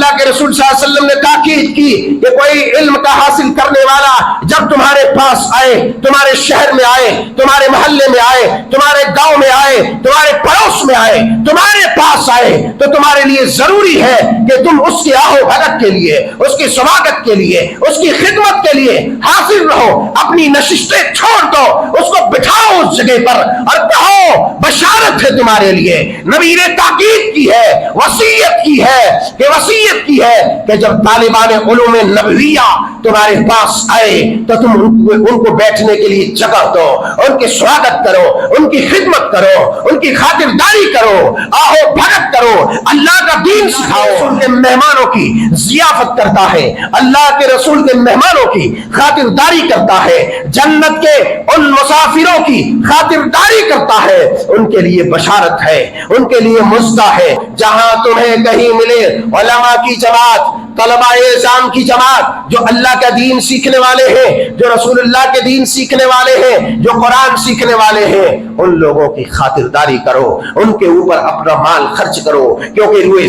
اللہ کے رسول صلی اللہ علیہ وسلم نے تاکید کی کہ کوئی علم کا حاصل کرنے والا جب تمہارے پاس آئے، تمہارے شہر میں آئے، تمہارے محلے میں آئے، تمہارے گاؤں میں آئے، تمہارے پڑوس میں آئے، تمہارے پاس آئے، تو تمہارے لیے ضروری ہے کہ تم اس کی آہو بھگت کے لیے، اس کی سواگت کے لیے، اس کی خدمت کے لیے حاضر رہو، اپنی نشستیں چھوڑ دو، اس کو بٹھاؤ اس جگہ پر اور کہو بشارت ہے تمہارے لیے۔ نبی نے تاکید کی ہے، وصیت کی ہے کہ جب طالبان علوم نبویہ تمہارے پاس آئے تو تم ان کو بیٹھنے کے لیے جگہ دو، ان کی سواگت کرو، ان کی خدمت کرو، ان کی خاطرداری کرو، آہو بھگت کرو، اللہ کا دین سکھاؤ۔ رسول کے مہمانوں کی ضیافت کرتا ہے، اللہ کے رسول کے مہمانوں کی خاطرداری کرتا ہے، جنت کے ان مسافروں کی خاطرداری کرتا ہے، ان کے لیے بشارت ہے، ان کے لیے مزدہ ہے۔ جہاں تمہیں کہیں ملے علماء کی جماعت، طلباء اعظام کی جماعت، جو اللہ کا دین سیکھنے والے ہیں، جو رسول اللہ کے دین سیکھنے والے ہیں، جو قرآن سیکھنے والے ہیں، ان لوگوں کی خاطرداری کرو، ان کے اوپر اپنا مال خرچ کرو، کیونکہ روئے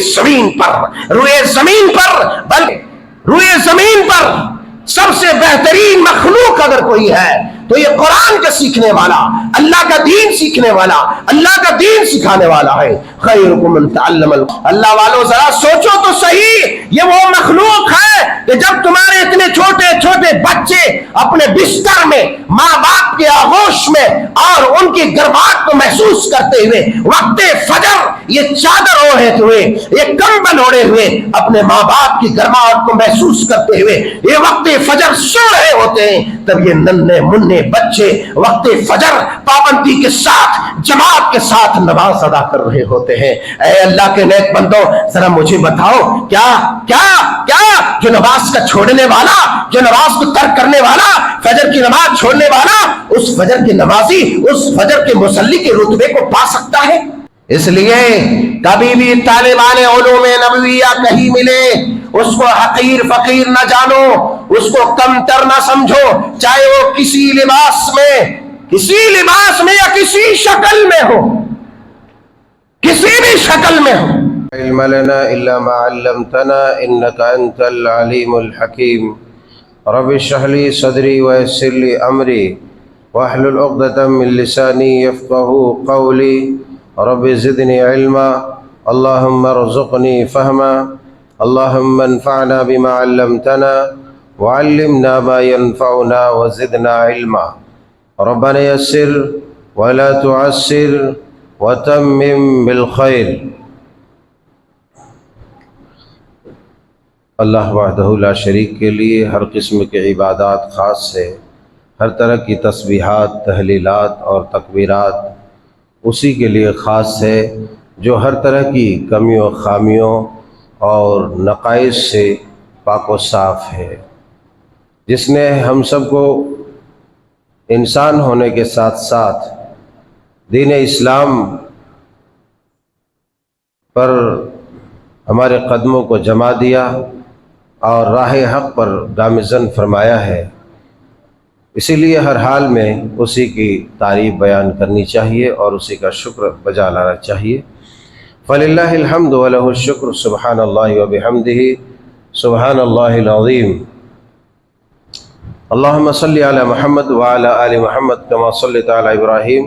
زمین پر سب سے بہترین مخلوق اگر کوئی ہے تو یہ قرآن کا سیکھنے والا، اللہ کا دین سیکھنے والا، اللہ کا دین سکھانے والا ہے۔ خیرکم من تعلم اللہ والوں ذرا سوچو تو صحیح، یہ وہ مخلوق ہے کہ جب تمہارے اتنے چھوٹے چھوٹے بچے اپنے بستر میں ماں باپ کے آغوش میں اور ان کی گرماہٹ کو محسوس کرتے ہوئے وقت فجر یہ چادر اوڑھے ہوئے، یہ کمبل اوڑھے ہوئے اپنے ماں باپ کی گرماہٹ کو محسوس کرتے ہوئے یہ وقت فجر سو رہے ہوتے ہیں، تب یہ ننھے منھے بچے وقت فجر پابندی کے ساتھ جماعت کے ساتھ نماز ادا کر رہے ہوتے ہیں۔ اے اللہ کے نیک بندو ذرا مجھے بتاؤ کیا جو نماز کا چھوڑنے والا، جو نماز کو ترک کرنے والا، فجر کی نماز چھوڑنے والا، اس فجر کے نمازی، اس فجر کے مصلی کے رتبے کو پا سکتا ہے؟ اس لیے کبھی بھی طالبان علوم نبویہ کہیں ملے اس کو حقیر فقیر نہ جانو، اس کو کمتر نہ سمجھو، چاہے وہ کسی لباس میں یا کسی شکل میں ہو، کسی بھی شکل میں ہو۔ علم لنا الا ما علمتنا انك انت العليم الحكيم رب اشرح لي صدري ويسر لي امري واحلل عقدة من لساني يفقهوا قولي رب زدني علما اللهم ارزقني فهما اللهم انفعنا بما علمتنا وعلمنا ما ينفعنا وزدنا علما ربنا يسر ولا تعسر وتمم بالخير۔ اللہ وحدہ لا شریک کے لیے ہر قسم کے عبادات خاص ہے، ہر طرح کی تسبیحات، تحلیلات اور تکبیرات اسی کے لیے خاص ہے جو ہر طرح کی کمیوں خامیوں اور نقائص سے پاک و صاف ہے، جس نے ہم سب کو انسان ہونے کے ساتھ ساتھ دین اسلام پر ہمارے قدموں کو جما دیا اور راہ حق پر گامزن فرمایا ہے۔ اسی لیے ہر حال میں اسی کی تعریف بیان کرنی چاہیے اور اسی کا شکر بجا لانا چاہیے۔ فللہ الحمد ولہ الشکر سبحان اللہ وبحمدہ سبحان اللہ العظیم۔ اللہم صلی علی محمد وعلی آل محمد کما صلیت علی ابراہیم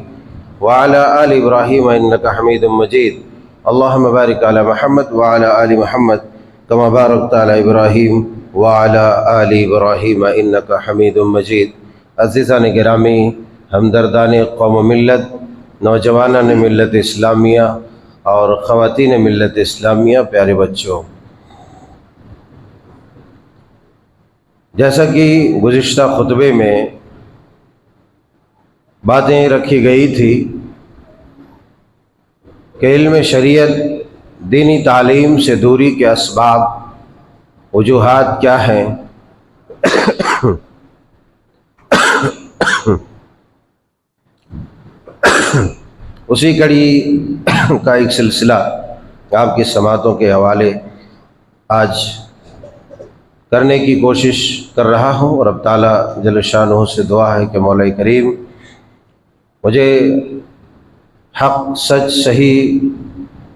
وعلی آل ابراہیم انکا حمید مجید۔ اللہم بارک علی محمد وعلی آل محمد کما بارکت علی ابراہیم وعلی آل ابراہیم انکا حمید مجید۔ عزیزان گرامی، ہمدردان قوم و ملت، نوجوانان ملت اسلامیہ اور خواتین ملت اسلامیہ، پیارے بچوں، جیسا کہ گزشتہ خطبے میں باتیں رکھی گئی تھی کہ علم شریعت دینی تعلیم سے دوری کے اسباب، وجوہات کیا ہیں، اسی کڑی کا ایک سلسلہ آپ کی سماعتوں کے حوالے آج کرنے کی کوشش کر رہا ہوں، اور اب تعالیٰ جل شانہ سے دعا ہے کہ مولا کریم مجھے حق، سچ، صحیح،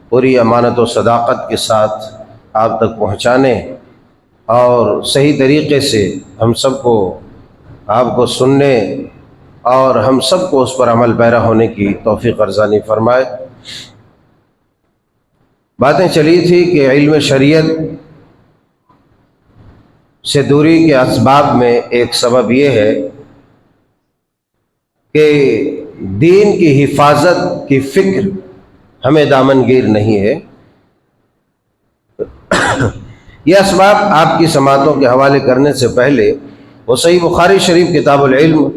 پوری امانت و صداقت کے ساتھ آپ تک پہنچانے اور صحیح طریقے سے ہم سب کو آپ کو سننے اور ہم سب کو اس پر عمل پیرا ہونے کی توفیق ارزانی فرمائے۔ باتیں چلی تھی کہ علم شریعت سے دوری کے اسباب میں ایک سبب یہ ہے کہ دین کی حفاظت کی فکر ہمیں دامنگیر نہیں ہے۔ یہ اسباب آپ کی سماعتوں کے حوالے کرنے سے پہلے وہ صحیح بخاری شریف کتاب العلم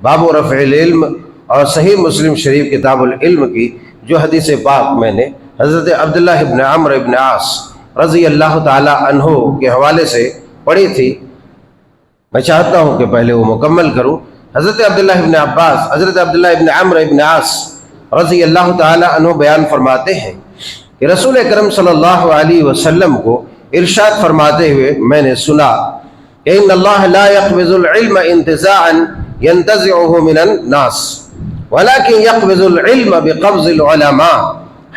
باب رفع العلم اور صحیح مسلم شریف کتاب العلم کی جو حدیث پاک میں نے حضرت عبداللہ ابن عمرو ابن عاص رضی اللہ تعالی عنہ کے حوالے سے پڑھی تھی، میں چاہتا ہوں کہ پہلے وہ مکمل کروں۔ حضرت عبداللہ ابن عباس حضرت عبداللہ ابن عمرو ابن عاص رضی اللہ تعالی عنہ بیان فرماتے ہیں کہ رسول اکرم صلی اللہ علیہ وسلم کو ارشاد فرماتے ہوئے میں نے سنا کہ ان اللہ لا يقبض العلم انتزاعا ينتزعه من الناس ولكن يقبض العلم بقبض العلماء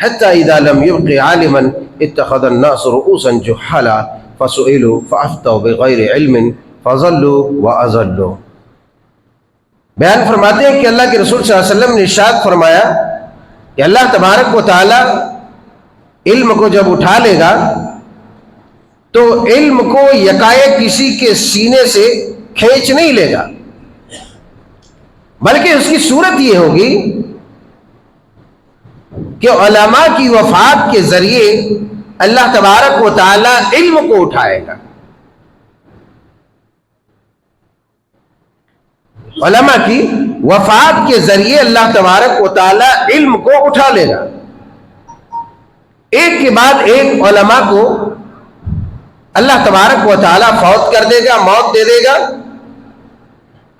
حتى اذا لم يبق عالما اتخذ الناس رؤوسا جحالا فسئلوا فافتوا بغير علم فضلوا واضلوا۔ بیان فرماتے ہیں کہ اللہ کے رسول صلی اللہ علیہ وسلم نے ارشاد فرمایا کہ اللہ تبارک و تعالی علم کو جب اٹھا لے گا تو علم کو یکایک کسی کے سینے سے کھینچ نہیں لے گا، بلکہ اس کی صورت یہ ہوگی کہ علماء کی وفات کے ذریعے اللہ تبارک و تعالی علم کو اٹھائے گا۔ علماء کی وفات کے ذریعے اللہ تبارک و تعالی علم کو اٹھا لے گا، ایک کے بعد ایک علماء کو اللہ تبارک و تعالی فوت کر دے گا، موت دے دے گا،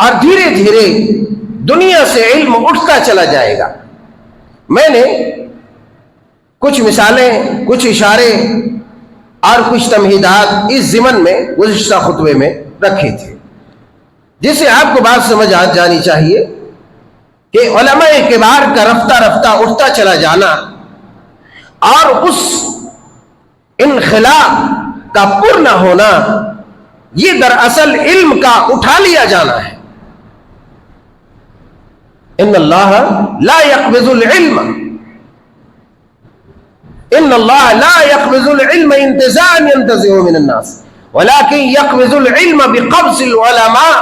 اور دھیرے دھیرے دنیا سے علم اٹھتا چلا جائے گا۔ میں نے کچھ مثالیں، کچھ اشارے اور کچھ تمہیدات اس ضمن میں گزشتہ خطبے میں رکھی تھی، جس سے آپ کو بات سمجھ آ جانی چاہیے کہ علماء کبار کا رفتہ رفتہ اٹھتا چلا جانا اور اس انخلا کا پر نہ ہونا، یہ دراصل علم کا اٹھا لیا جانا ہے۔ ان اللہ لا يقبض العلم ان اللہ لا يقبض العلم انتزاعا ينتزعه من الناس ولكن يقبض العلم بقبض العلماء۔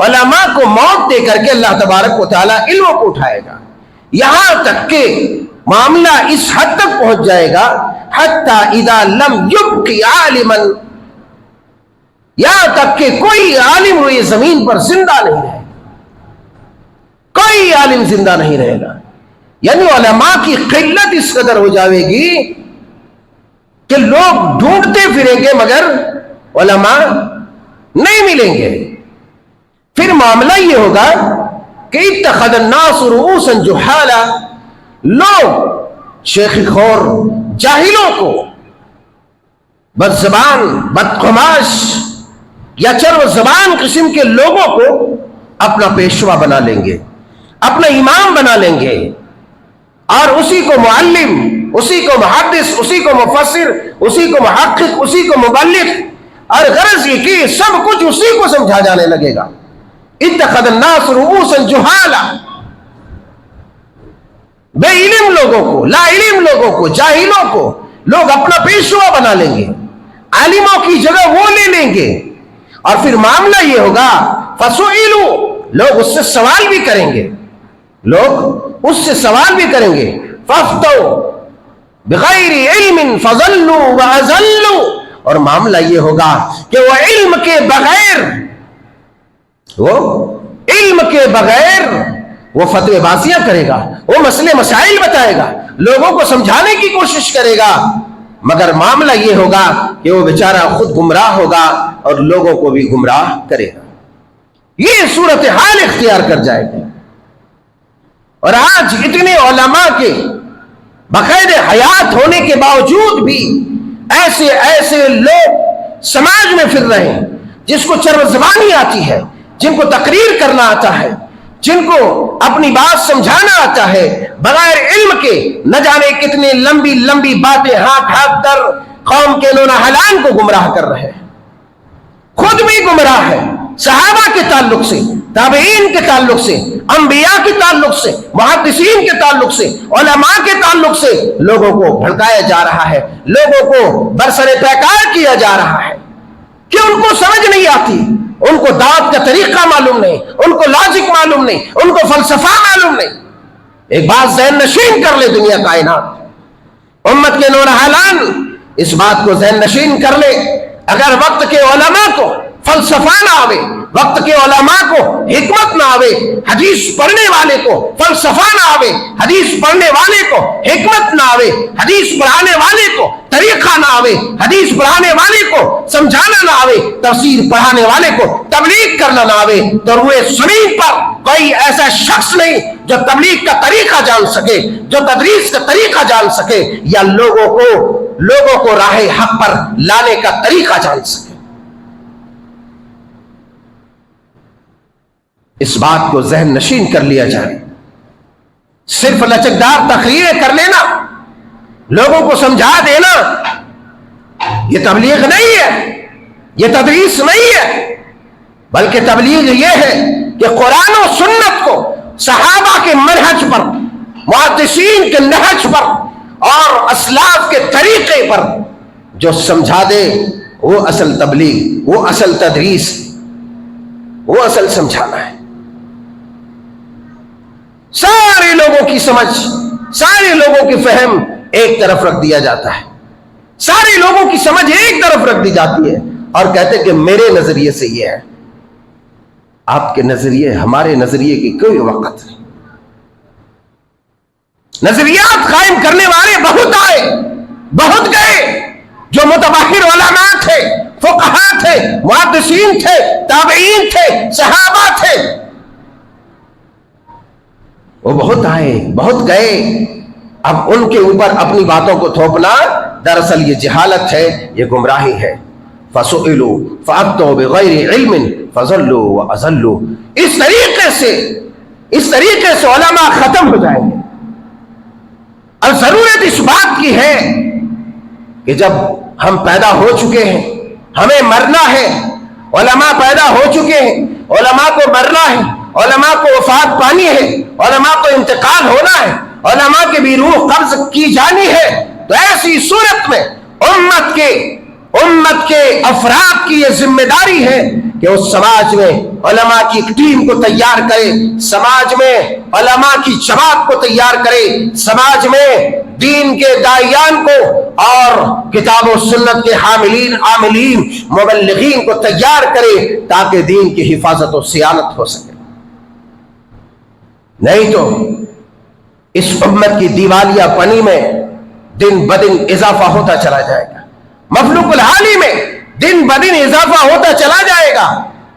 علماء کو موت دے کر کے اللہ تبارک و تعالی علم کو اٹھائے گا، یہاں تک کہ معاملہ اس حد تک پہنچ جائے گا حتی اذا لم يبق عالما، یہاں تک کہ کوئی عالم ہوئی زمین پر زندہ نہیں رہے، کوئی عالم زندہ نہیں رہے گا۔ یعنی علماء کی قلت اس قدر ہو جائے گی کہ لوگ ڈھونڈتے پھریں گے مگر علماء نہیں ملیں گے۔ پھر معاملہ یہ ہوگا کہ اتخذ الناس رؤوسا جحالا، لوگ شیخ خور جاہلوں کو، بد زبان بدقماش یا چرب زبان قسم کے لوگوں کو اپنا پیشوا بنا لیں گے، اپنا امام بنا لیں گے، اور اسی کو معلم، اسی کو محدث، اسی کو مفسر، اسی کو محقق، اسی کو مبلغ، اور غرض یہ کہ سب کچھ اسی کو سمجھا جانے لگے گا۔ اتخذ الناس رؤوسا جحالا، بے علم لوگوں کو، لا علم لوگوں کو، جاہلوں کو لوگ اپنا پیشوا بنا لیں گے، عالموں کی جگہ وہ لے لیں گے، اور پھر معاملہ یہ ہوگا فسئلوا، لوگ اس سے سوال بھی کریں گے، لوگ اس سے سوال بھی کریں گے، فافتوا بغیر علم فضلوا واضلوا، اور معاملہ یہ ہوگا کہ وہ علم کے بغیر وہ فتوی بازیاں کرے گا، وہ مسئلے مسائل بتائے گا، لوگوں کو سمجھانے کی کوشش کرے گا، مگر معاملہ یہ ہوگا کہ وہ بیچارہ خود گمراہ ہوگا اور لوگوں کو بھی گمراہ کرے گا۔ یہ صورتحال اختیار کر جائے گی۔ اور آج اتنے علماء کے باقاعدہ حیات ہونے کے باوجود بھی ایسے لوگ سماج میں پھر رہے ہیں جس کو چرب زبانی آتی ہے، جن کو تقریر کرنا آتا ہے، جن کو اپنی بات سمجھانا آتا ہے، بغیر علم کے نہ جانے کتنے لمبی لمبی باتیں ہاتھ کر قوم کے نونہالان کو گمراہ کر رہے ہیں، خود بھی گمراہ ہے، صحابہ کے تعلق سے، تابعین کے تعلق سے، انبیاء کے تعلق سے، محدثین کے تعلق سے، علماء کے تعلق سے لوگوں کو بھڑکایا جا رہا ہے، لوگوں کو برسر پیکار کیا جا رہا ہے کہ ان کو سمجھ نہیں آتی، ان کو دعوت کا طریقہ معلوم نہیں، ان کو لاجک معلوم نہیں، ان کو فلسفہ معلوم نہیں۔ ایک بات ذہن نشین کر لے دنیا کائنات، امت کے نونہالان اس بات کو ذہن نشین کر لے، اگر وقت کے علماء کو فلسفہ نہ آوے، وقت کے علماء کو حکمت نہ آوے، حدیث پڑھنے والے کو فلسفہ نہ آوے، حدیث پڑھنے والے کو حکمت نہ آوے، حدیث پڑھانے والے کو طریقہ نہ آوے، حدیث پڑھانے والے کو سمجھانا نہ آوے، تفسیر پڑھانے والے کو تبلیغ کرنا نہ آوے، تو روئے زمین پر کوئی ایسا شخص نہیں جو تبلیغ کا طریقہ جان سکے، جو تدریس کا طریقہ جان سکے، یا لوگوں کو راہ حق پر لانے کا طریقہ جان سکے۔ اس بات کو ذہن نشین کر لیا جائے۔ صرف لچکدار تقریریں کر لینا، لوگوں کو سمجھا دینا، یہ تبلیغ نہیں ہے، یہ تدریس نہیں ہے، بلکہ تبلیغ یہ ہے کہ قرآن و سنت کو صحابہ کے منہج پر، محدثین کے نہج پر اور اسلاف کے طریقے پر جو سمجھا دے وہ اصل تبلیغ، وہ اصل تدریس، وہ اصل سمجھانا ہے۔ سارے لوگوں کی سمجھ، سارے لوگوں کی فہم ایک طرف رکھ دیا جاتا ہے، سارے لوگوں کی سمجھ ایک طرف رکھ دی جاتی ہے اور کہتے ہیں کہ میرے نظریے سے یہ ہے۔ آپ کے نظریے ہمارے نظریے کی کوئی وقت نہیں۔ نظریات قائم کرنے والے بہت آئے، بہت گئے، جو متباہر علماء تھے، فقہاء تھے، محدثین تھے، تابعین تھے، صحابہ تھے، وہ بہت آئے، بہت گئے۔ اب ان کے اوپر اپنی باتوں کو تھوپنا دراصل یہ جہالت ہے، یہ گمراہی ہے۔ فَسُئِلُوا فَأَبْتَوْا بِغَيْرِ عِلْمٍ فَضَلُّوا وَأَضَلُّوا۔ اس طریقے سے علماء ختم ہو جائیں گے۔ اور ضرورت اس بات کی ہے کہ جب ہم پیدا ہو چکے ہیں، ہمیں مرنا ہے، علماء پیدا ہو چکے ہیں، علماء کو مرنا ہے، علماء کو وفات پانی ہے، علماء کو انتقال ہونا ہے، علماء کی بھی روح قبض کی جانی ہے، تو ایسی صورت میں امت کے افراد کی یہ ذمہ داری ہے کہ اس سماج میں علماء کی ایک ٹیم کو تیار کرے، سماج میں علماء کی جماعت کو تیار کرے، سماج میں دین کے داعیان کو اور کتاب و سنت کے حاملین عاملین مبلغین کو تیار کرے تاکہ دین کی حفاظت و صیانت ہو سکے۔ نہیں تو اس امت کی دیوالیہ پنی میں دن بدن اضافہ ہوتا چلا جائے گا، مفلوق الحالی میں دن بدن اضافہ ہوتا چلا جائے گا،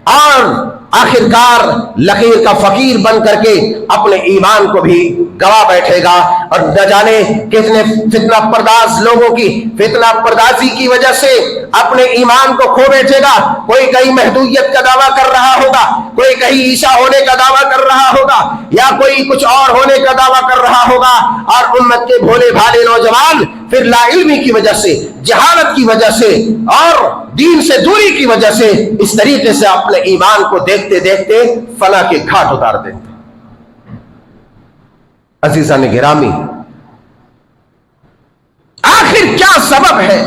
اور آخرکار لکیر کا فقیر بن کر کے اپنے ایمان کو بھی گوا بیٹھے گا، اور نہ جانے کتنے فتنہ پرداز لوگوں کی فتنہ پردازی کی وجہ سے اپنے ایمان کو کھو بیٹھے گا۔ کوئی کہیں محدودیت کا دعویٰ کر رہا ہوگا، کوئی کہیں عیسیٰ ہونے کا دعویٰ کر رہا ہوگا، یا کوئی کچھ اور ہونے کا دعویٰ کر رہا ہوگا، اور امت کے بھولے بھالے نوجوان پھر لا علمی کی وجہ سے، جہالت کی وجہ سے اور دین سے دوری کی وجہ سے اس طریقے سے اپنے ایمان کو دیکھتے دیکھتے فنا کے گھاٹ اتار دیتے۔ عزیزان گرامی، آخر کیا سبب ہے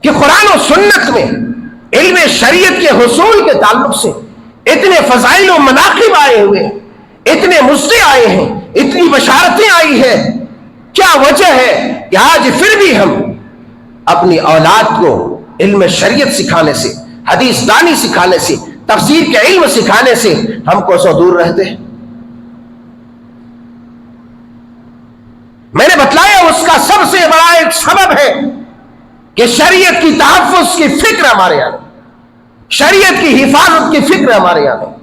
کہ قرآن و سنت میں علم شریعت کے حصول کے تعلق سے اتنے فضائل و مناقب آئے ہوئے، اتنے مزدے آئے ہیں، اتنی بشارتیں آئی ہیں؟ کیا وجہ ہے کہ آج پھر بھی ہم اپنی اولاد کو علم شریعت سکھانے سے، حدیث دانی سکھانے سے، تفسیر کے علم سکھانے سے ہم کو سو دور رہتے ہیں؟ میں نے بتلایا اس کا سب سے بڑا ایک سبب ہے کہ شریعت کی تحفظ کی فکر ہمارے یہاں نہیں، شریعت کی حفاظت کی فکر ہمارے یہاں نہیں۔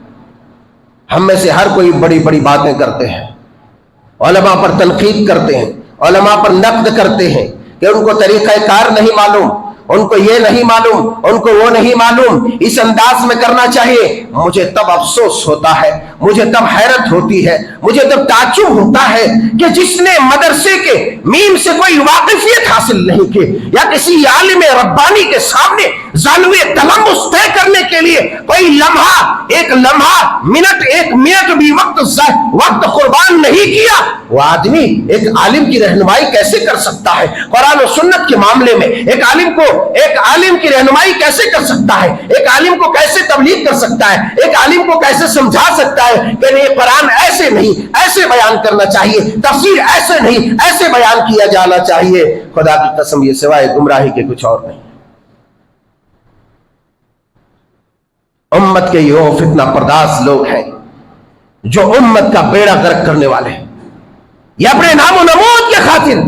ہم میں سے ہر کوئی بڑی بڑی باتیں کرتے ہیں، علماء پر تنقید کرتے ہیں، علماء پر نقد کرتے ہیں کہ ان کو طریقہ کار نہیں معلوم، ان کو یہ نہیں معلوم, ان کو وہ نہیں معلوم, اس انداز میں کرنا چاہیے. مجھے تب افسوس ہوتا ہے, مجھے تب حیرت ہوتی ہے, مجھے تب تعجب ہوتا ہے کہ جس نے مدرسے کے میم سے کوئی واقفیت حاصل نہیں کی یا کسی عالم ربانی کے سامنے زانوی تلمس طے کرنے کے لیے کوئی ایک لمحہ منٹ بھی وقت قربان نہیں کیا, وہ آدمی ایک عالم کی رہنمائی کیسے کر سکتا ہے؟ قرآن و سنت کے معاملے میں ایک عالم کی رہنمائی کیسے کر سکتا ہے؟ ایک عالم کو کیسے تبلیغ کر سکتا ہے؟ ایک عالم کو کیسے سمجھا سکتا ہے کہ یہ قرآن ایسے نہیں, ایسے بیان کرنا چاہیے, تفسیر ایسے نہیں, ایسے بیان کیا جانا چاہیے؟ خدا کی قسم یہ سوائے گمراہی کے کچھ اور نہیں. امت کے یہ فتنہ پرداز لوگ ہیں جو امت کا بیڑا غرق کرنے والے ہیں. یہ اپنے نام و نمود کے خاطر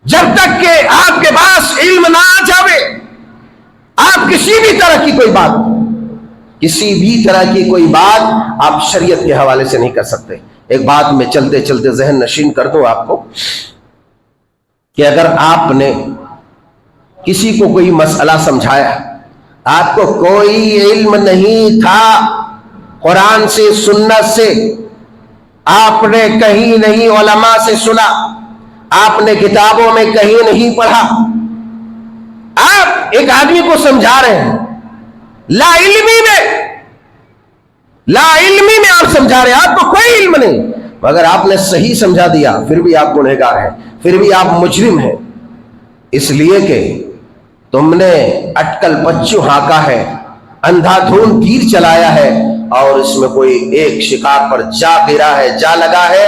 جب تک کہ آپ کے پاس علم نہ آ جاوے, آپ کسی بھی طرح کی کوئی بات آپ شریعت کے حوالے سے نہیں کر سکتے. ایک بات میں چلتے چلتے ذہن نشین کر دوں آپ کو کہ اگر آپ نے کسی کو کوئی مسئلہ سمجھایا, آپ کو کوئی علم نہیں تھا قرآن سے سنت سے, آپ نے کہیں نہیں علماء سے سنا, آپ نے کتابوں میں کہیں نہیں پڑھا, آپ ایک آدمی کو سمجھا رہے ہیں لا علمی میں آپ سمجھا رہے ہیں, آپ کو کوئی علم نہیں, مگر آپ نے صحیح سمجھا دیا, پھر بھی آپ گنہگار ہیں, پھر بھی آپ مجرم ہیں, اس لیے کہ تم نے اٹکل پچو ہانکا ہے, اندھا دھون تیر چلایا ہے, اور اس میں کوئی ایک شکار پر جا گرا ہے, جا لگا ہے.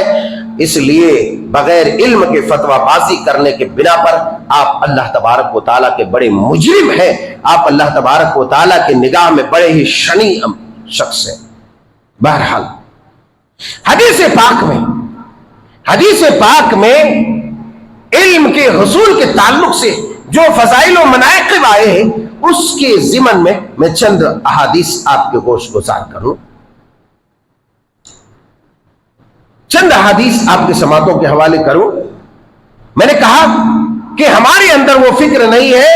اس لیے بغیر علم کے فتویٰ بازی کرنے کے بنا پر آپ اللہ تبارک و تعالیٰ کے بڑے مجرم ہیں, آپ اللہ تبارک و تعالیٰ کی نگاہ میں بڑے ہی شنی شخص ہیں. بہرحال حدیث پاک میں علم کے حصول کے تعلق سے جو فضائل و مناقب آئے ہیں اس کے ضمن میں چند احادیث آپ کے گوش گزار کروں, چند احادیث آپ کے سماعتوں کے حوالے کروں. میں نے کہا کہ ہمارے اندر وہ فکر نہیں ہے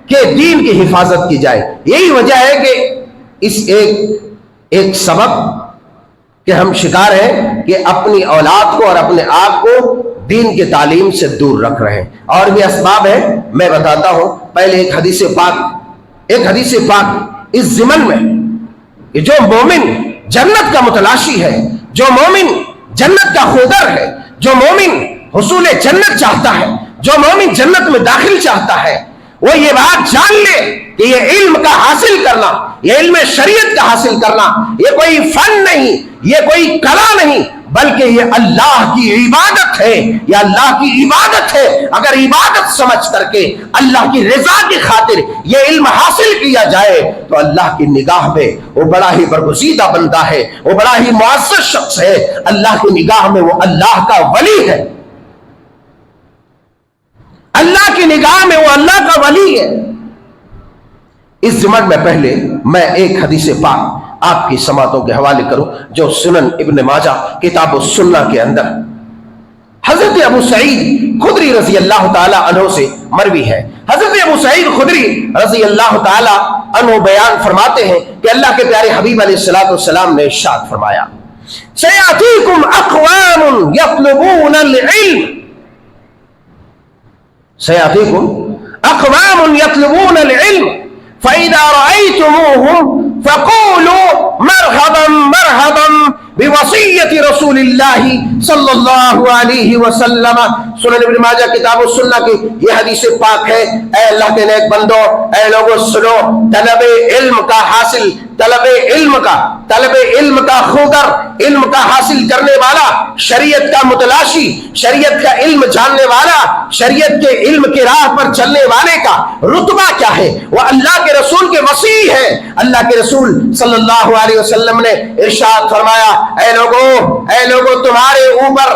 کہ دین کی حفاظت کی جائے. یہی وجہ ہے کہ اس ایک سبب کہ ہم شکار ہیں کہ اپنی اولاد کو اور اپنے آپ کو دین کے تعلیم سے دور رکھ رہے ہیں. اور بھی اسباب ہیں, میں بتاتا ہوں. پہلے ایک حدیث پاک اس ضمن میں کہ جو مومن جنت کا متلاشی ہے, جو مومن جنت کا خودر ہے, جو مومن حصول جنت چاہتا ہے, جو مومن جنت میں داخل چاہتا ہے, وہ یہ بات جان لے کہ یہ علم کا حاصل کرنا, یہ علم شریعت کا حاصل کرنا, یہ کوئی فن نہیں, یہ کوئی کلا نہیں, بلکہ یہ اللہ کی عبادت ہے, یہ اللہ کی عبادت ہے. اگر عبادت سمجھ کر کے اللہ کی رضا کی خاطر یہ علم حاصل کیا جائے تو اللہ کی نگاہ میں وہ بڑا ہی برگزیدہ بندہ ہے, وہ بڑا ہی معزز شخص ہے, اللہ کی نگاہ میں وہ اللہ کا ولی ہے, اللہ کی نگاہ میں وہ اللہ کا ولی ہے. اس ضمن میں پہلے میں ایک حدیث پاک آپ کی سماعتوں کے حوالے کروں جو سنن ابن ماجہ کتاب السنہ کے اندر حضرت ابو سعید خدری رضی اللہ تعالی عنہ سے مروی ہے. حضرت ابو سعید خدری رضی اللہ تعالی عنہ بیان فرماتے ہیں کہ اللہ کے پیارے حبیب علیہ الصلوۃ والسلام نے ارشاد فرمایا, سیاتیکم اقوام یطلبون العلم, سیاتیکم اقوام یطلبون العلم فإذا رأيتموهم فقولوا مرحبا مرحبا بوصیت رسول اللہ صلی اللہ علیہ وسلم. سنن ابن ماجہ کتاب السنہ کی یہ حدیث پاک ہے. اے اللہ کے نیک بندو, اے لوگوں سنو, طلب علم کا حاصل, طلب علم کا خودر, علم کا حاصل کرنے والا, شریعت کا متلاشی, شریعت کا علم جاننے والا, شریعت کے علم کی راہ پر چلنے والے کا رتبہ کیا ہے؟ وہ اللہ کے رسول کے وصی ہے. اللہ کے رسول صلی اللہ علیہ وسلم نے ارشاد فرمایا, اے لوگوں تمہارے اوپر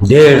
1.5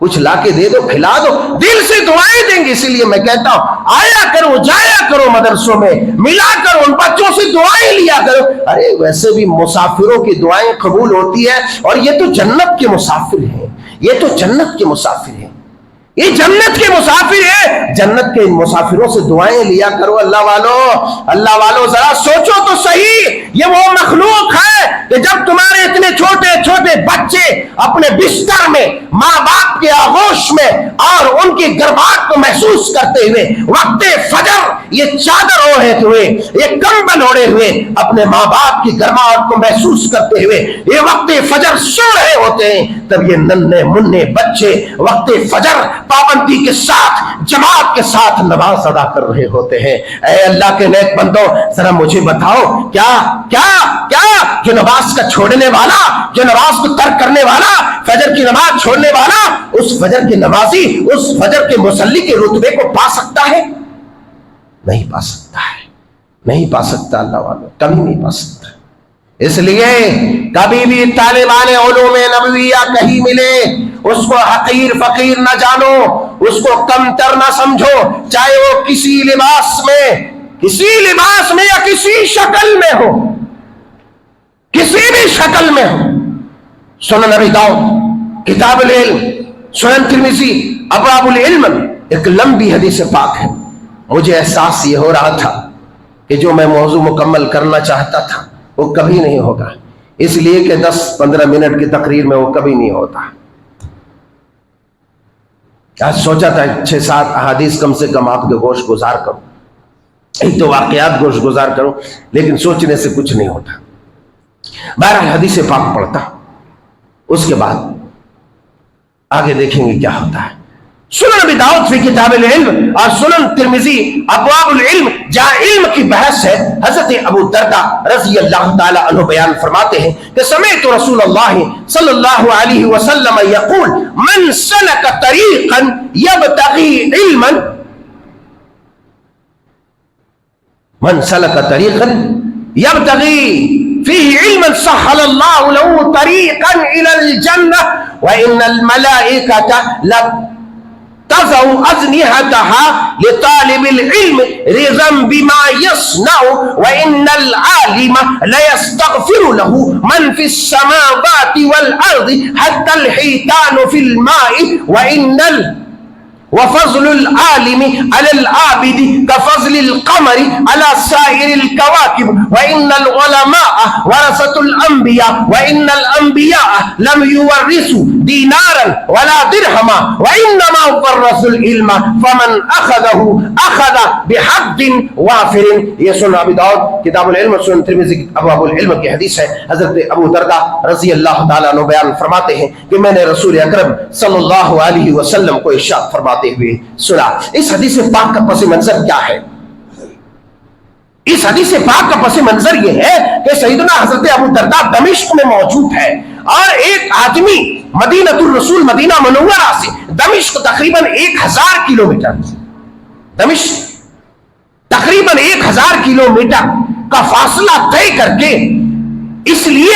کچھ لا کے دے دو، کھلا دو، دل سے دعائیں دیں گے. اسی لیے میں کہتا ہوں آیا کرو، جایا کرو مدرسوں میں، ملا کرو، ان بچوں سے دعائیں لیا کرو. ارے ویسے بھی مسافروں کی دعائیں قبول ہوتی ہے، اور یہ تو جنت کے مسافر ہیں، یہ تو جنت کے مسافر ہیں، یہ جنت کے مسافر ہیں. جنت کے ان مسافروں سے دعائیں لیا کرو. اللہ والو ذرا سوچو تو صحیح، یہ وہ مخلوق ہے کہ جب تمہارے اتنے چھوٹے چھوٹے بچے اپنے بستر میں ماں باپ کے آغوش میں اور ان کی گرماہٹ کو محسوس کرتے ہوئے وقت فجر یہ چادر اوڑھے ہوئے، یہ کمبل اوڑھے ہوئے اپنے ماں باپ کی گرماہٹ کو محسوس کرتے ہوئے یہ وقت فجر سو رہے ہوتے ہیں، تب یہ ننھے منھے بچے وقت فجر پابندی کے ساتھ جماعت کے ساتھ نماز ادا کر رہے ہوتے ہیں. اے اللہ کے نیک بندو، ذرا مجھے بتاؤ کیا کیا کیا جو نماز کا چھوڑنے والا، جو نماز کو ترک کرنے والا، فجر کی نماز چھوڑنے والا، اس فجر کے نمازی، اس فجر کے مصلی کے رتبے کو پا سکتا ہے؟ نہیں پا سکتا ہے، نہیں پا سکتا. اللہ والوں کبھی نہیں پا سکتا. اس لیے کبھی بھی طالبان علوم نبویہ کہیں ملے اس کو حقیر فقیر نہ جانو، اس کو کمتر نہ سمجھو، چاہے وہ کسی لباس میں یا کسی شکل میں ہو، کسی بھی شکل میں ہو. سنن ابی داؤد کتاب العلم، سنن ترمذی ابواب العلم میں ایک لمبی حدیث پاک ہے. مجھے احساس یہ ہو رہا تھا کہ جو میں موضوع مکمل کرنا چاہتا تھا وہ کبھی نہیں ہوگا، اس لیے کہ 10-15 منٹ کی تقریر میں وہ کبھی نہیں ہوتا. آج سوچا تھا 6-7 احادیث کم سے کم آپ کے گوش گزار کروں، ایک تو واقعات گوش گزار کروں، لیکن سوچنے سے کچھ نہیں ہوتا. بہرحال حدیث پاک پڑھتا، اس کے بعد آگے دیکھیں گے کیا ہوتا ہے. سنن ابی داؤد فی کتاب العلم اور سنن ترمذی ابواب العلم جہاں علم کی بحث ہے، حضرت ابو درداء رضی اللہ تعالی عنہ بیان فرماتے ہیں کہ سمعت رسول اللہ صلی اللہ علیہ وسلم یقول من سلک طریقا یبتغی علما، من سلک طریقا یبتغی فیہ علما سہل اللہ له طریقا الى الجنہ وان الملائکۃ تضع أجنحتها لطالب العلم رضا بما يصنع وإن العالم ليستغفر له من في السماوات والأرض حتى الحيتان في الماء وفضل العالم على العابد كفضل القمر على سائر الكواكب وإن العلماء ورثة الأنبياء وإن الأنبياء لم يورثوا دينارا ولا درهما وإنما ورثوا العلم فمن أخذه أخذ بحظ وافر. یہ سنن ابی داؤد کتاب العلم، سنن ترمذی ابواب العلم کی حدیث ہے. حضرت ابو درداء رضی اللہ تعالیٰ عنہ بیان فرماتے ہیں کہ میں نے رسول اکرم صلی اللہ علیہ وسلم کو ارشاد فرماتے ہوئے سنا. اس حدیث پاک کا پس منظر کیا ہے؟ اس حدیث پاک کا پس منظر یہ ہے کہ سیدنا حضرت ابو درداء دمشق میں موجود ہے، اور ایک آدمی مدینہ الرسول مدینہ منورہ سے دمشق تقریباً 1000 کلومیٹر، دمشق تقریباً 1000 کلومیٹر کا فاصلہ طے کر کے اس لیے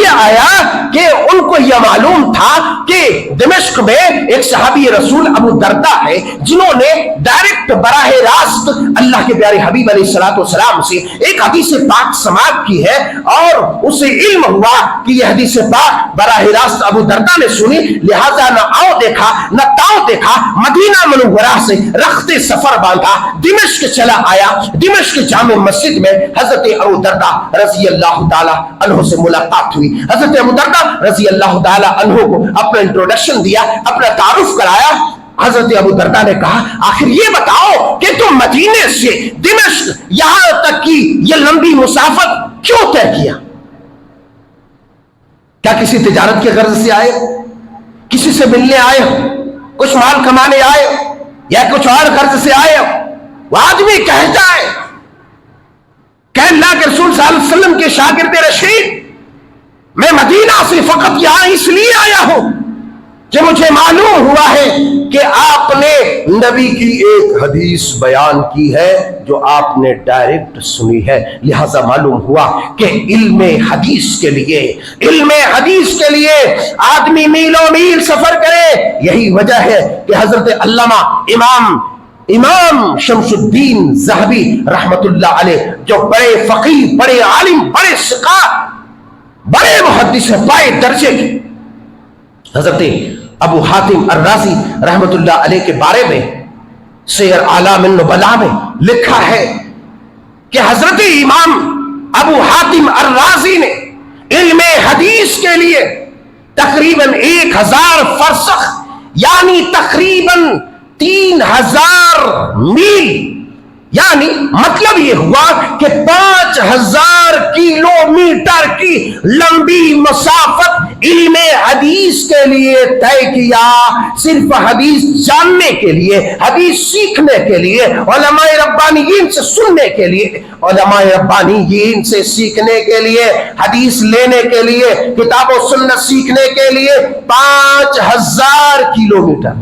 آیا کہ ان کو یہ معلوم تھا کہ دمشق میں ایک صحابی رسول ابو درداء ہے جنہوں نے ڈائریکٹ براہ راست اللہ کے پیارے حبیب علیہ الصلوۃ والسلام سے ایک حدیث پاک سماعت کی ہے، اور اسے علم ہوا کہ یہ حدیث پاک براہ راست ابو درداء نے سنی. لہذا نہ آؤ دیکھا نہ تاؤ دیکھا، مدینہ منورہ سے رخت سفر باندھا، دمشق چلا آیا. دمشق جامع مسجد میں حضرت ابو درداء رضی اللہ تعالی عنہ سے ملاقات ہوئی. حضرت ابو درداء رضی اللہ تعالی عنہ کو اپنا انٹروڈکشن دیا، اپنا تعارف کرایا. حضرت ابو درداء نے کہا آخر یہ بتاؤ کہ تم مدینے سے دمشق یہاں تک کی یہ لمبی مسافت کیوں طے کیا؟ کیا کسی تجارت کے غرض سے آئے، کسی سے ملنے آئے، کچھ مال کمانے آئے، یا کچھ اور غرض سے آئے؟ وہ آدمی کہتا ہے کہ اللہ کے رسول صلی اللہ علیہ وسلم کے شاگرد رشید، میں مدینہ سے فقط یہاں اس لیے آیا ہوں کہ مجھے معلوم ہوا ہے کہ آپ نے نبی کی ایک حدیث بیان کی ہے جو آپ نے ڈائریکٹ سنی ہے. لہذا معلوم ہوا کہ علم حدیث کے لیے آدمی میلوں میل سفر کرے. یہی وجہ ہے کہ حضرت علامہ امام شمس الدین ذہبی رحمت اللہ علیہ، جو بڑے فقیہ، بڑے عالم، بڑے ثقہ، بڑے محدث پائے درجے کے، حضرت ابو حاتم الرازی رحمت اللہ علیہ کے بارے میں سیر اعلام النبلاء میں لکھا ہے کہ حضرت امام ابو حاتم الرازی نے علم حدیث کے لیے تقریباً 1000 فرسخ یعنی تقریباً 3000 میل، یعنی مطلب یہ ہوا کہ 5000 کلومیٹر کی لمبی مسافت علم حدیث کے لیے طے کیا. صرف حدیث جاننے کے لیے، حدیث سیکھنے کے لیے، علماء ربانیین سے سننے کے لیے، علماء ربانیین سے سیکھنے کے لیے، حدیث لینے کے لیے، کتاب و سنت سیکھنے کے لیے 5000 کلومیٹر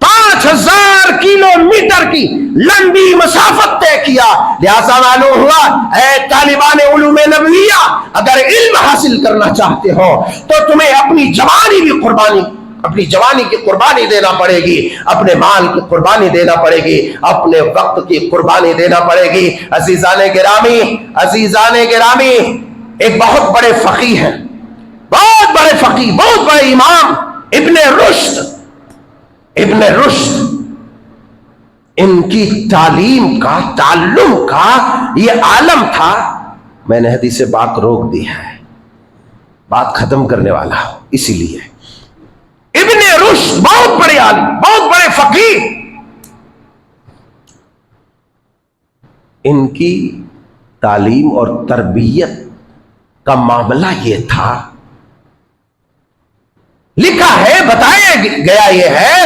5000 کلومیٹر کی لمبی مسافت طے کیا. لہذا معلوم ہوا اے طالبان علوم نبویہ، اگر علم حاصل کرنا چاہتے ہو تو تمہیں اپنی جوانی کی قربانی دینا پڑے گی، اپنے مال کی قربانی دینا پڑے گی، اپنے وقت کی قربانی دینا پڑے گی. عزیزان گرامی، ایک بہت بڑے فقیہ ہیں، بہت بڑے امام ابن رشد، ان کی تعلیم کا، تعلم کا یہ عالم تھا. میں نے حدیث پاک روک دی ہے، بات ختم کرنے والا ہوں، اسی لیے ابن رشد بہت بڑے عالم، بہت بڑے فقیہ، ان کی تعلیم اور تربیت کا معاملہ یہ تھا. لکھا ہے، بتایا گیا یہ ہے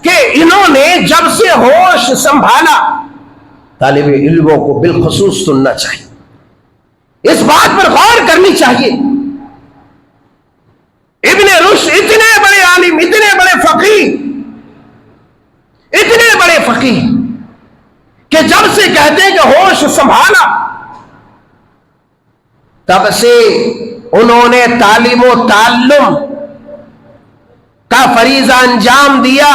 کہ انہوں نے جب سے ہوش سنبھالا، طالب علموں کو بالخصوص سننا چاہیے، اس بات پر غور کرنی چاہیے. ابن رشد اتنے بڑے عالم، اتنے بڑے فقیہ کہ جب سے کہتے ہیں کہ ہوش سنبھالا، تب سے انہوں نے تعلیم و تعلم کا فریضہ انجام دیا،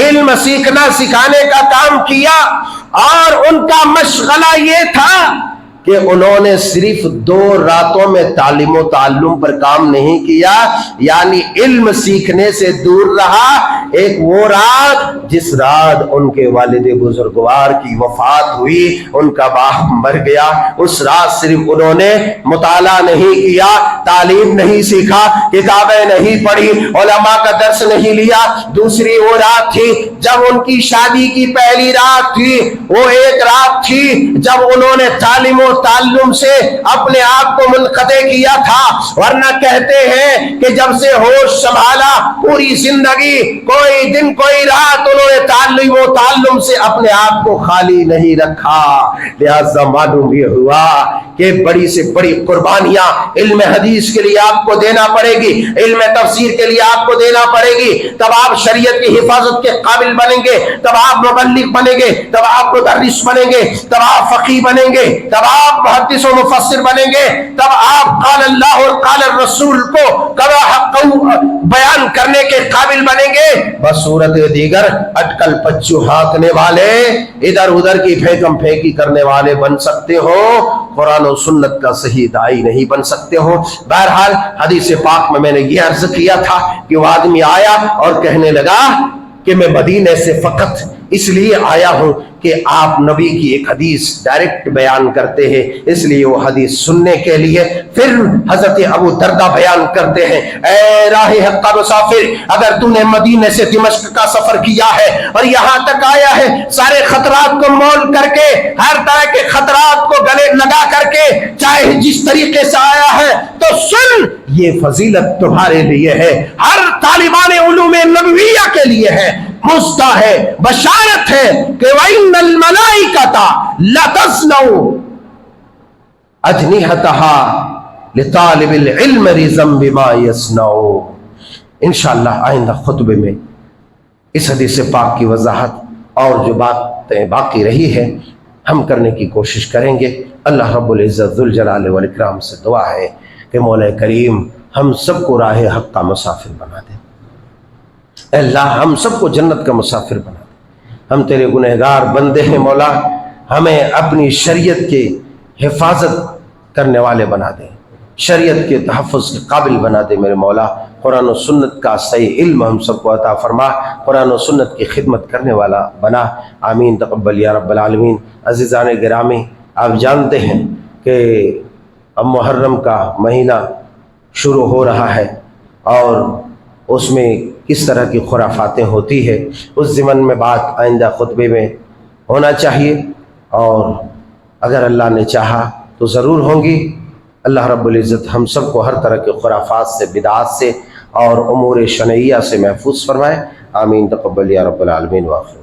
علم سیکھنا سکھانے کا کام کیا. اور ان کا مشغلہ یہ تھا کہ انہوں نے صرف 2 راتوں میں تعلیم و تعلم پر کام نہیں کیا، یعنی علم سیکھنے سے دور رہا. ایک وہ رات جس رات ان کے والد بزرگوار کی وفات ہوئی، ان کا باپ مر گیا، اس رات صرف انہوں نے مطالعہ نہیں کیا، تعلیم نہیں سیکھا، کتابیں نہیں پڑھی، علماء کا درس نہیں لیا. دوسری وہ رات تھی جب ان کی شادی کی پہلی رات تھی، وہ ایک رات تھی جب انہوں نے تعلیم و تعلم سے اپنے آپ کو منقطع کیا تھا. ورنہ کہتے ہیں کہ جب سے ہوش سنبھالا، پوری زندگی کوئی دن کوئی رات انہوں نے تعلیم و تعلم سے اپنے آپ کو خالی نہیں رکھا. لہذا معلوم یہ ہوا کہ بڑی سے بڑی قربانیاں علم حدیث کے لیے آپ کو دینا پڑے گی، علم تفسیر کے لیے آپ کو دینا پڑے گی. تب آپ شریعت کی حفاظت کے قابل بنیں گے، تب آپ مبلغ بنیں گے، تب آپ مدرس بنیں گے، تب آپ فقیہ بنیں گے، تب آپ محدث و مفسر بنیں گے، تب آپ قال اللہ اور قال الرسول کو کما حق بیان کرنے کے قابل بنیں گے. بصورت دیگر اٹکل پچو ہانکنے والے، ادھر ادھر کی پھینکم پھینکی کرنے والے بن سکتے ہو، قرآن و سنت کا صحیح داعی نہیں بن سکتے ہو. بہرحال حدیث پاک میں نے یہ عرض کیا تھا کہ وہ آدمی آیا اور کہنے لگا کہ میں مدینے سے فقط اس لیے آیا ہوں کہ آپ نبی کی ایک حدیث ڈائریکٹ بیان کرتے ہیں، اس لیے وہ حدیث سننے کے لیے. پھر حضرت ابو دردہ بیان کرتے ہیں، اے راہ حق مسافر، اگر تو نے مدینے سے دمشق کا سفر کیا ہے اور یہاں تک آیا ہے، سارے خطرات کو مول کر کے، ہر طرح کے خطرات کو گلے لگا کر کے، چاہے جس طریقے سے آیا ہے تو سن، یہ فضیلت تمہارے لیے ہے، ہر طالبان علوم نبویہ کے لیے ہے، مستہ ہے، بشارت ہے کہ وَإِنَّ الْمَلَائِكَةَ لَتَصْنَعُ أَجْنِحَتَهَا لِطَالِبِ الْعِلْمِ رِضًا بِمَا يَصْنَعُ. انشاءاللہ آئندہ خطبے میں اس حدیث پاک کی وضاحت اور جو باتیں باقی رہی ہے ہم کرنے کی کوشش کریں گے۔ اللہ رب العزت ذوالجلال والاکرام سے دعا ہے کہ مولا کریم ہم سب کو راہ حق کا مسافر بنا دے۔ اے اللہ ہم سب کو جنت کا مسافر بنا دے۔ ہم تیرے گنہگار بندے ہیں مولا، ہمیں اپنی شریعت کے حفاظت کرنے والے بنا دے، شریعت کے تحفظ کے قابل بنا دے میرے مولا۔ قرآن و سنت کا صحیح علم ہم سب کو عطا فرما، قرآن و سنت کی خدمت کرنے والا بنا۔ آمین تقبل یا رب العالمین۔ عزیزان گرامی، آپ جانتے ہیں کہ اب محرم کا مہینہ شروع ہو رہا ہے اور اس میں کس طرح کی خرافاتیں ہوتی ہے، اس ضمن میں بات آئندہ خطبے میں ہونا چاہیے، اور اگر اللہ نے چاہا تو ضرور ہوں گی۔ اللہ رب العزت ہم سب کو ہر طرح کے خرافات سے، بدعات سے اور امور شرعیہ سے محفوظ فرمائے۔ آمین تقبل یا رب العالمین۔ وآخر